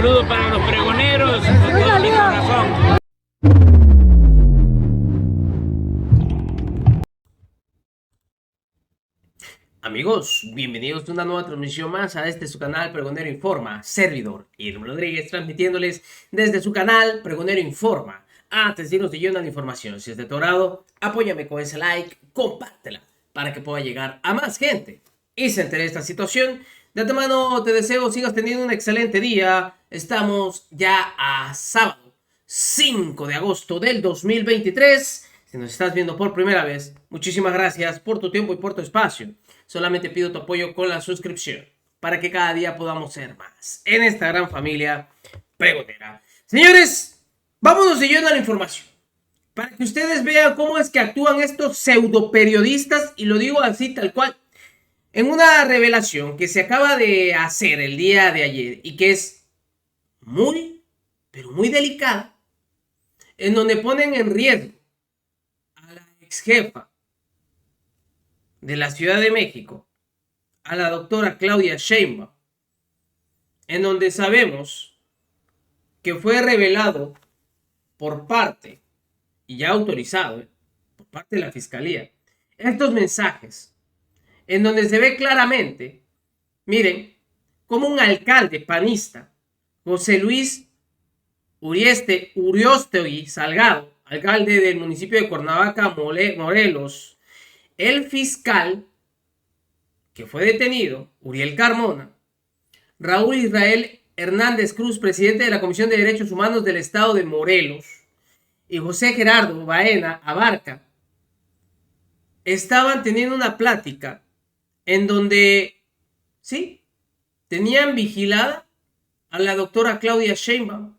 saludo para los pregoneros con todo mi corazón. Amigos, bienvenidos a una nueva transmisión más a su canal Pregonero Informa, servidor Irma Rodríguez, transmitiéndoles desde su canal Pregonero Informa. Antes de irnos de lleno a la información, si es de tu agrado, apóyame con ese like, compártela para que pueda llegar a más gente y se entere de esta situación. De antemano te deseo sigas teniendo un excelente día. Estamos ya a sábado 5 de agosto del 2023. Si nos estás viendo por primera vez, muchísimas gracias por tu tiempo y por tu espacio. Solamente pido tu apoyo con la suscripción para que cada día podamos ser más en esta gran familia pregonera. Señores, vámonos de lleno a la información para que ustedes vean cómo es que actúan estos pseudo periodistas, y lo digo así tal cual. En una revelación que se acaba de hacer el día de ayer y que es muy, pero muy delicada, en donde ponen en riesgo a la ex jefa de la Ciudad de México, a la doctora Claudia Sheinbaum, en donde sabemos que fue revelado por parte, y ya autorizado, por parte de la Fiscalía, estos mensajes, en donde se ve claramente, miren, como un alcalde panista, José Luis Uriostegui Salgado, alcalde del municipio de Cuernavaca, Morelos, el fiscal que fue detenido, Uriel Carmona, Raúl Israel Hernández Cruz, presidente de la Comisión de Derechos Humanos del Estado de Morelos, y José Gerardo Baena Abarca, estaban teniendo una plática en donde, sí, tenían vigilada a la doctora Claudia Sheinbaum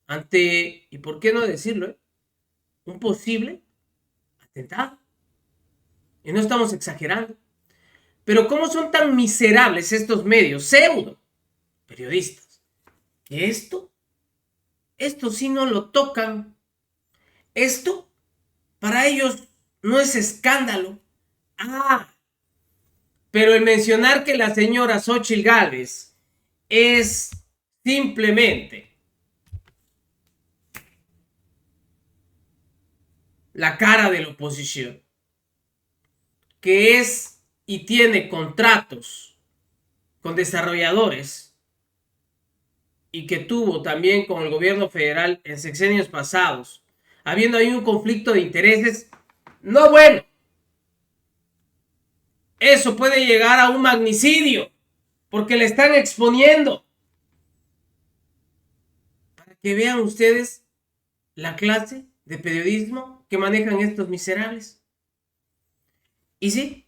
ante, y por qué no decirlo, un posible atentado. Y no estamos exagerando. Pero ¿cómo son tan miserables estos medios, pseudo periodistas? Que esto sí no lo tocan. Esto para ellos no es escándalo. Pero el mencionar que la señora Xóchitl Gálvez es simplemente la cara de la oposición, que es y tiene contratos con desarrolladores y que tuvo también con el gobierno federal en sexenios pasados, habiendo ahí un conflicto de intereses, no bueno. Eso puede llegar a un magnicidio porque le están exponiendo. Para que vean ustedes la clase de periodismo que manejan estos miserables. Y sí,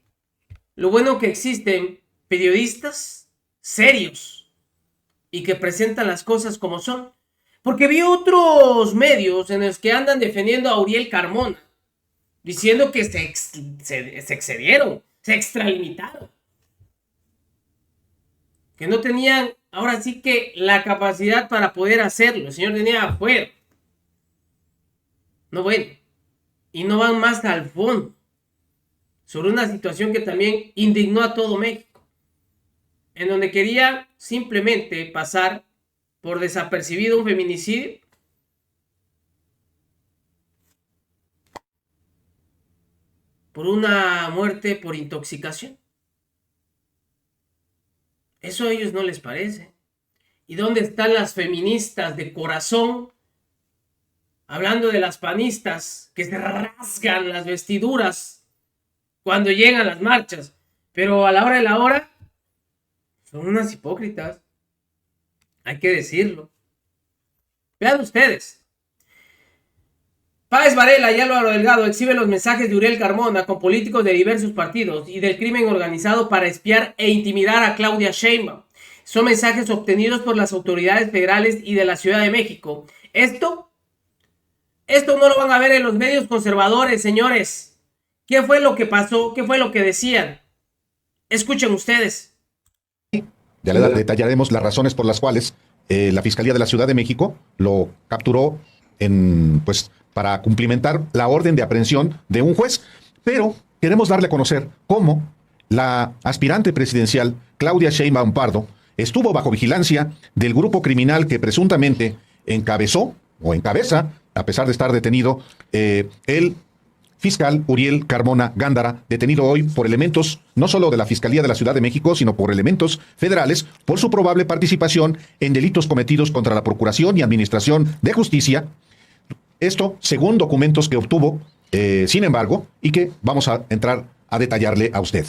lo bueno que existen periodistas serios y que presentan las cosas como son. Porque vi otros medios en los que andan defendiendo a Uriel Carmona, diciendo que se excedieron, se extralimitaron, que no tenían ahora sí que la capacidad para poder hacerlo. El señor tenía afuera. No, bueno, y no van más al fondo sobre una situación que también indignó a todo México, en donde quería simplemente pasar por desapercibido un feminicidio por una muerte por intoxicación. Eso a ellos no les parece. ¿Y dónde están las feministas de corazón? Hablando de las panistas que se rasgan las vestiduras cuando llegan las marchas, pero a la hora de la hora son unas hipócritas. Hay que decirlo. Vean ustedes. Páez Varela y Álvaro Delgado exhiben los mensajes de Uriel Carmona con políticos de diversos partidos y del crimen organizado para espiar e intimidar a Claudia Sheinbaum. Son mensajes obtenidos por las autoridades federales y de la Ciudad de México. Esto no lo van a ver en los medios conservadores, señores. ¿Qué fue lo que pasó? ¿Qué fue lo que decían? Escuchen ustedes. Ya le detallaremos las razones por las cuales la Fiscalía de la Ciudad de México lo capturó para cumplimentar la orden de aprehensión de un juez. Pero queremos darle a conocer cómo la aspirante presidencial Claudia Sheinbaum Pardo estuvo bajo vigilancia del grupo criminal que presuntamente encabezó o encabeza, a pesar de estar detenido, el fiscal Uriel Carmona Gándara, detenido hoy por elementos no solo de la Fiscalía de la Ciudad de México, sino por elementos federales, por su probable participación en delitos cometidos contra la Procuración y Administración de Justicia. Esto según documentos que obtuvo, sin embargo, y que vamos a entrar a detallarle a usted.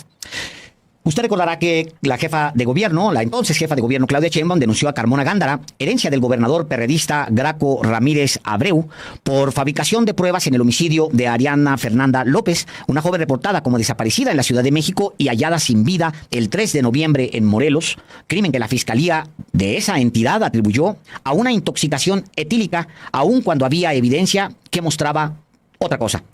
Usted recordará que la jefa de gobierno, la entonces jefa de gobierno Claudia Sheinbaum, denunció a Carmona Gándara, herencia del gobernador perredista Graco Ramírez Abreu, por fabricación de pruebas en el homicidio de Ariadna Fernanda López, una joven reportada como desaparecida en la Ciudad de México y hallada sin vida el 3 de noviembre en Morelos, crimen que la fiscalía de esa entidad atribuyó a una intoxicación etílica, aun cuando había evidencia que mostraba otra cosa.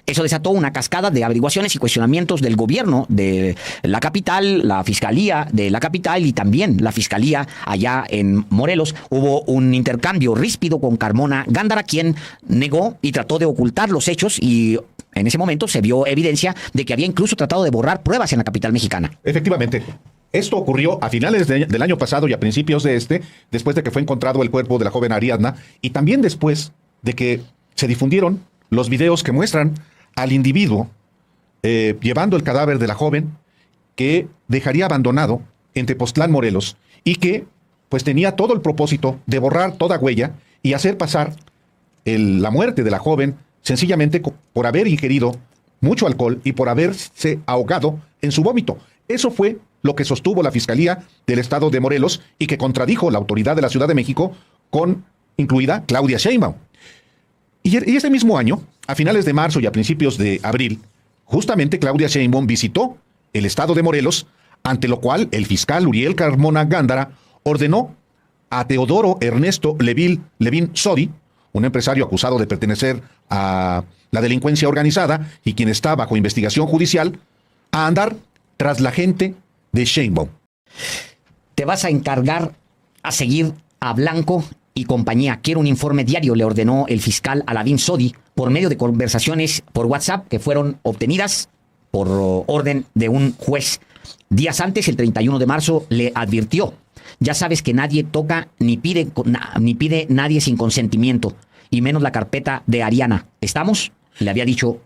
Eso desató una cascada de averiguaciones y cuestionamientos del gobierno de la capital, la fiscalía de la capital y también la fiscalía allá en Morelos. Hubo un intercambio ríspido con Carmona Gándara, quien negó y trató de ocultar los hechos, y en ese momento se vio evidencia de que había incluso tratado de borrar pruebas en la capital mexicana. Efectivamente. Esto ocurrió a finales del año pasado y a principios de después de que fue encontrado el cuerpo de la joven Ariadna, y también después de que se difundieron los videos que muestran al individuo llevando el cadáver de la joven, que dejaría abandonado en Tepoztlán, Morelos, y que pues tenía todo el propósito de borrar toda huella y hacer pasar la muerte de la joven sencillamente por haber ingerido mucho alcohol y por haberse ahogado en su vómito. Eso fue lo que sostuvo la Fiscalía del Estado de Morelos y que contradijo la autoridad de la Ciudad de México, incluida Claudia Sheinbaum. Y ese mismo año, a finales de marzo y a principios de abril, justamente Claudia Sheinbaum visitó el estado de Morelos, ante lo cual el fiscal Uriel Carmona Gándara ordenó a Teodoro Ernesto Levín Sodi, un empresario acusado de pertenecer a la delincuencia organizada y quien está bajo investigación judicial, a andar tras la gente de Sheinbaum. Te vas a encargar a seguir a Blanco y compañía. Quiero un informe diario, le ordenó el fiscal a Lavín Sodi por medio de conversaciones por WhatsApp que fueron obtenidas por orden de un juez. Días antes, el 31 de marzo, le advirtió: ya sabes que nadie toca ni pide nadie sin consentimiento, y menos la carpeta de Ariana. ¿Estamos? Le había dicho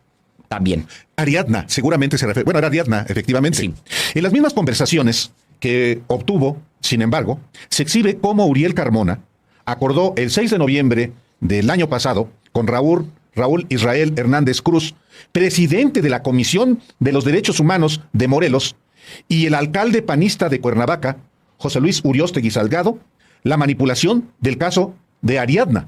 también. Ariadna, seguramente se refiere. Bueno, era Ariadna, efectivamente. Sí. En las mismas conversaciones que obtuvo, sin embargo, se exhibe cómo Uriel Carmona acordó el 6 de noviembre del año pasado con Raúl Israel Hernández Cruz, presidente de la Comisión de los Derechos Humanos de Morelos, y el alcalde panista de Cuernavaca, José Luis Uriostegui Salgado, la manipulación del caso de Ariadna.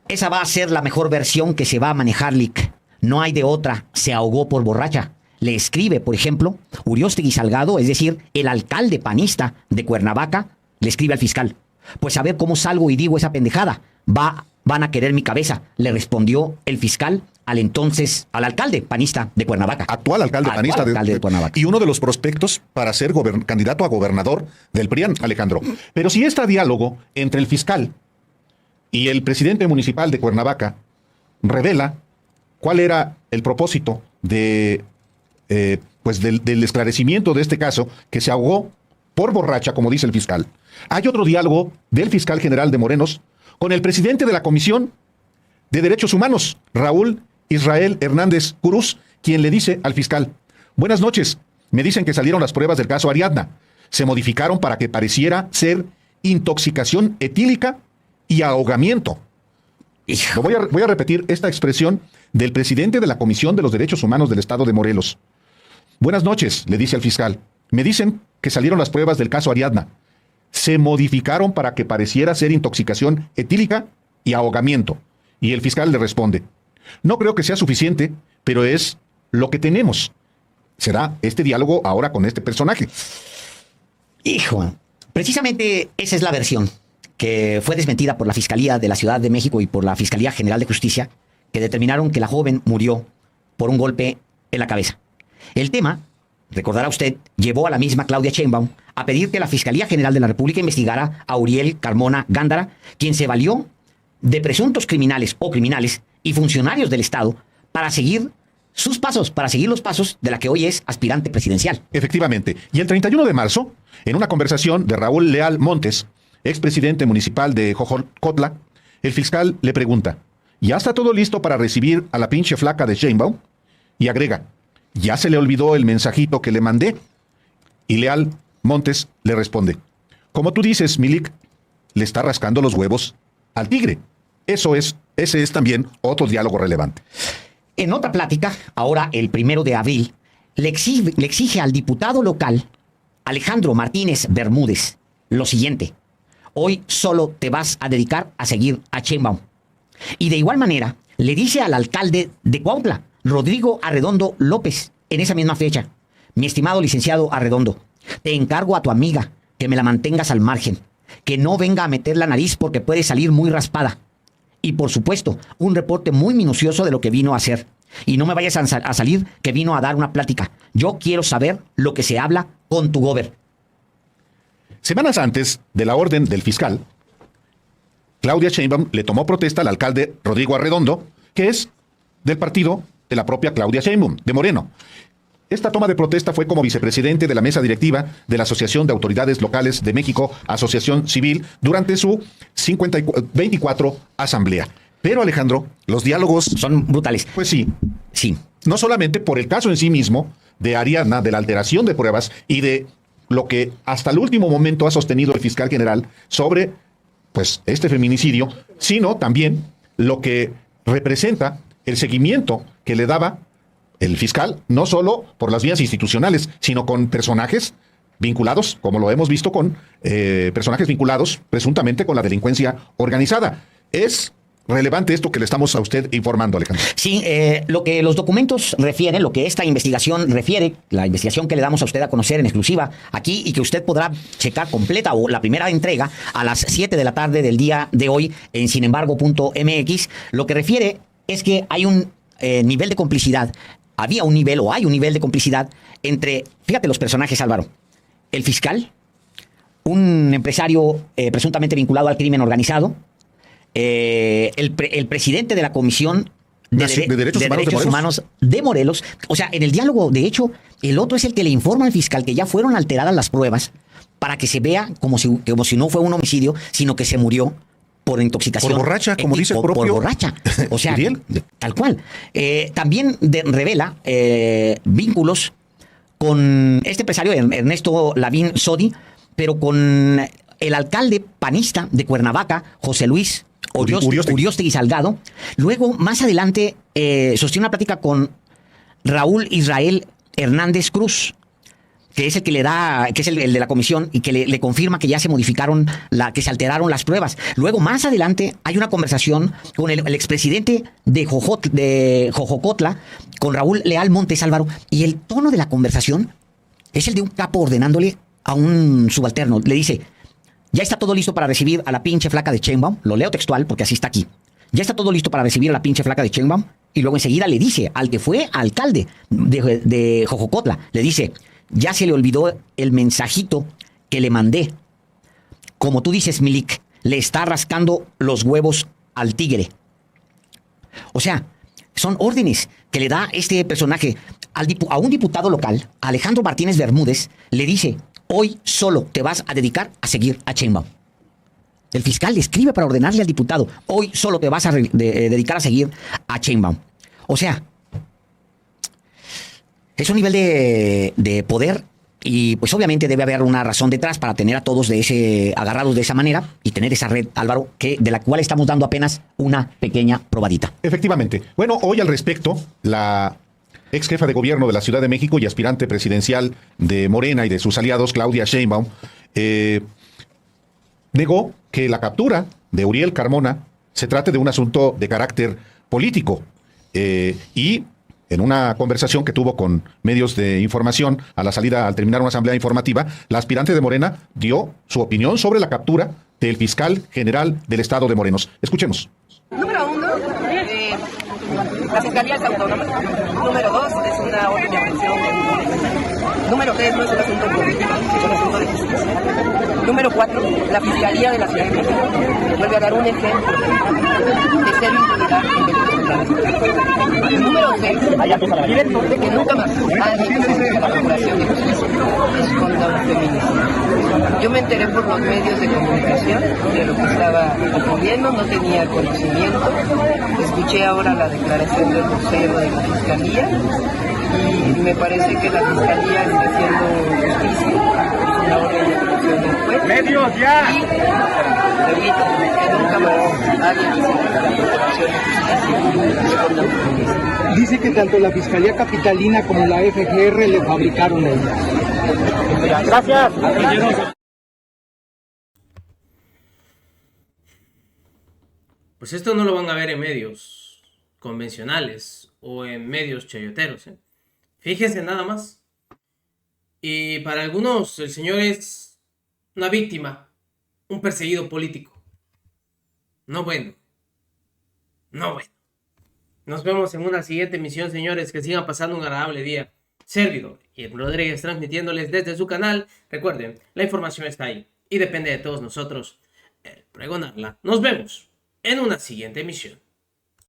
Esa va a ser la mejor versión que se va a manejar, Lick. No hay de otra. Se ahogó por borracha. Le escribe, por ejemplo, Uriostegui Salgado, es decir, el alcalde panista de Cuernavaca, le escribe al fiscal: pues a ver cómo salgo y digo esa pendejada. Van a querer mi cabeza, le respondió el fiscal al alcalde panista de Cuernavaca. Actual alcalde panista de Cuernavaca. Y uno de los prospectos para ser candidato a gobernador del PRIAN, Alejandro. Pero si este diálogo entre el fiscal y el presidente municipal de Cuernavaca revela cuál era el propósito del esclarecimiento de este caso, que se ahogó por borracha, como dice el fiscal, hay otro diálogo del fiscal general de Morelos con el presidente de la Comisión de Derechos Humanos, Raúl Israel Hernández Cruz, quien le dice al fiscal: buenas noches, me dicen que salieron las pruebas del caso Ariadna. Se modificaron para que pareciera ser intoxicación etílica y ahogamiento. Voy a repetir esta expresión del presidente de la Comisión de los Derechos Humanos del Estado de Morelos. Buenas noches, le dice al fiscal. Me dicen que salieron las pruebas del caso Ariadna. Se modificaron para que pareciera ser intoxicación etílica y ahogamiento. Y el fiscal le responde: no creo que sea suficiente, pero es lo que tenemos. Será este diálogo ahora con este personaje. Hijo, precisamente esa es la versión que fue desmentida por la Fiscalía de la Ciudad de México y por la Fiscalía General de Justicia, que determinaron que la joven murió por un golpe en la cabeza. El tema, recordará usted, llevó a la misma Claudia Sheinbaum a pedir que la Fiscalía General de la República investigara a Uriel Carmona Gándara, quien se valió de presuntos criminales o criminales y funcionarios del Estado para seguir sus pasos, para seguir los pasos de la que hoy es aspirante presidencial. Efectivamente. Y el 31 de marzo, en una conversación de Raúl Leal Montes, expresidente municipal de Jojocotla, el fiscal le pregunta, ¿ya está todo listo para recibir a la pinche flaca de Sheinbaum? Y agrega, ¿ya se le olvidó el mensajito que le mandé? Y Leal Montes le responde, como tú dices, Milik, le está rascando los huevos al tigre. Ese es también otro diálogo relevante. En otra plática, ahora el 1 de abril, le exige al diputado local, Alejandro Martínez Bermúdez, lo siguiente: hoy solo te vas a dedicar a seguir a Sheinbaum. Y de igual manera, le dice al alcalde de Cuautla, Rodrigo Arredondo López, en esa misma fecha, mi estimado licenciado Arredondo, te encargo a tu amiga que me la mantengas al margen, que no venga a meter la nariz porque puede salir muy raspada. Y por supuesto, un reporte muy minucioso de lo que vino a hacer. Y no me vayas a salir que vino a dar una plática. Yo quiero saber lo que se habla con tu gober. Semanas antes de la orden del fiscal, Claudia Sheinbaum le tomó protesta al alcalde Rodrigo Arredondo, que es del partido de la propia Claudia Sheinbaum, de Moreno. Esta toma de protesta fue como vicepresidente de la mesa directiva de la Asociación de Autoridades Locales de México, Asociación Civil, durante su 24 asamblea. Pero, Alejandro, los diálogos son brutales. Pues sí. Sí. No solamente por el caso en sí mismo de Ariadna, de la alteración de pruebas y de lo que hasta el último momento ha sostenido el fiscal general sobre pues este feminicidio, sino también lo que representa el seguimiento que le daba el fiscal, no solo por las vías institucionales, sino con personajes vinculados, como lo hemos visto con personajes vinculados presuntamente con la delincuencia organizada. Es relevante esto que le estamos a usted informando, Alejandro. Sí, lo que los documentos refieren, lo que esta investigación refiere, la investigación que le damos a usted a conocer en exclusiva aquí y que usted podrá checar completa o la primera entrega a las 7 de la tarde del día de hoy en sinembargo.mx, lo que refiere es que hay un nivel de complicidad, había un nivel o hay un nivel de complicidad entre, fíjate los personajes, Álvaro, el fiscal, un empresario presuntamente vinculado al crimen organizado, el presidente de la Comisión de Derechos Humanos de Morelos. O sea, en el diálogo, de hecho, el otro es el que le informa al fiscal que ya fueron alteradas las pruebas para que se vea como si no fue un homicidio, sino que se murió por intoxicación. Por borracha, como dice el propio. Por borracha. O sea, tal cual. También revela vínculos con este empresario, Ernesto Lavín Sodi, pero con el alcalde panista de Cuernavaca, José Luis Uriostegui Salgado. Luego, más adelante, sostiene una plática con Raúl Israel Hernández Cruz, que es el que le da, que es el de la comisión y que le confirma que ya se modificaron, que se alteraron las pruebas. Luego, más adelante, hay una conversación con el expresidente de Jojocotla, con Raúl Leal Montes, Álvaro, y el tono de la conversación es el de un capo ordenándole a un subalterno. Le dice: ya está todo listo para recibir a la pinche flaca de Sheinbaum. Lo leo textual porque así está aquí. Ya está todo listo para recibir a la pinche flaca de Sheinbaum. Y luego enseguida le dice al que fue alcalde de Jojocotla, le dice: ya se le olvidó el mensajito que le mandé. Como tú dices, Milik, le está rascando los huevos al tigre. O sea, son órdenes que le da este personaje a un diputado local, Alejandro Martínez Bermúdez, le dice: hoy solo te vas a dedicar a seguir a Sheinbaum. El fiscal le escribe para ordenarle al diputado: hoy solo te vas a dedicar a seguir a Sheinbaum. O sea, es un nivel de poder y pues obviamente debe haber una razón detrás para tener a todos agarrados de esa manera y tener esa red, Álvaro, de la cual estamos dando apenas una pequeña probadita. Efectivamente. Bueno, hoy al respecto, la ex jefa de gobierno de la Ciudad de México y aspirante presidencial de Morena y de sus aliados, Claudia Sheinbaum, negó que la captura de Uriel Carmona se trate de un asunto de carácter político. Y en una conversación que tuvo con medios de información al terminar una asamblea informativa, la aspirante de Morena dio su opinión sobre la captura del fiscal general del estado de Morelos. Escuchemos. Número 1, la Fiscalía es autónoma. Número 2, es una orden de aprehensión. Número 3, no es un asunto político, es un asunto de justicia. Número 4, la Fiscalía de la Ciudad de México vuelve a dar un ejemplo de ser impunidad en delitos graves. Número 3, de que nunca más alguien de la Procuración de Justicia esconda un feminicidio. Yo me enteré por los medios de comunicación de lo que estaba ocurriendo, no tenía conocimiento. Escuché ahora la declaración del vocero de la Fiscalía y me parece que la Fiscalía está haciendo justicia, es una orden de protección del juez. ¡Medios ya! Y repito, que nunca más alguien de la Procuración de Justicia esconda un feminicidio. Dice que tanto la Fiscalía Capitalina como la FGR le fabricaron ellos. Gracias. Pues esto no lo van a ver en medios convencionales o en medios chayoteros, ¿eh? Fíjense nada más. Y para algunos el señor es una víctima, un perseguido político. No bueno. No bueno. Nos vemos en una siguiente emisión, señores. Que sigan pasando un agradable día. Servidor y el Rodríguez transmitiéndoles desde su canal. Recuerden, la información está ahí y depende de todos nosotros pregonarla. Nos vemos en una siguiente emisión.